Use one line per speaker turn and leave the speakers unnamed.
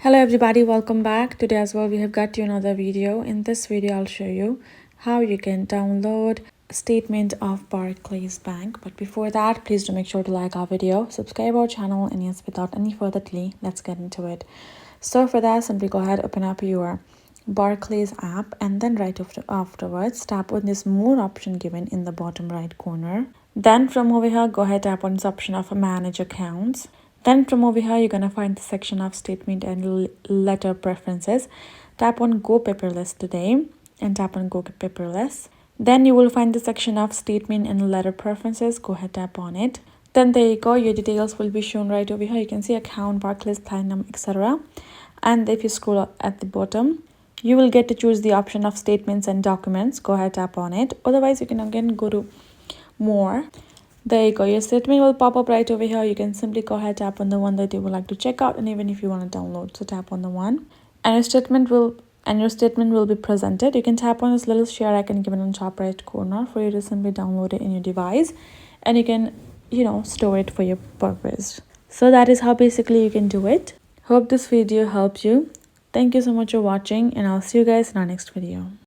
Hello everybody, welcome back. Today as well we have got you another video. In this video I'll show you how you can download a statement of Barclays Bank. But before that, please do make sure to like our video, subscribe our channel, and yes, without any further delay, let's get into it. So for that, simply go ahead, open up your Barclays app, and then afterwards tap on this more option given in the bottom right corner. Then from over here, go ahead, tap on this option of manage accounts. Then from over here, you're going to find the section of statement and letter preferences. Tap on Go Paperless Today and tap on Go Paperless. Then you will find the section of statement and letter preferences. Go ahead, tap on it. Then there you go. Your details will be shown right over here. You can see account, Barclays, Platinum, etc. And if you scroll up at the bottom, you will get to choose the option of statements and documents. Go ahead, tap on it. Otherwise, you can again go to more. There you go. Your statement will pop up right over here. You can simply go ahead, tap on the one that you would like to check out, and even if you want to download, so tap on the one, and your statement will be presented. You can tap on this little share icon given on top right corner for you to simply download it in your device, and you can store it for your purpose. So that is how basically you can do it. Hope this video helped you. Thank you so much for watching, and I'll see you guys in our next video.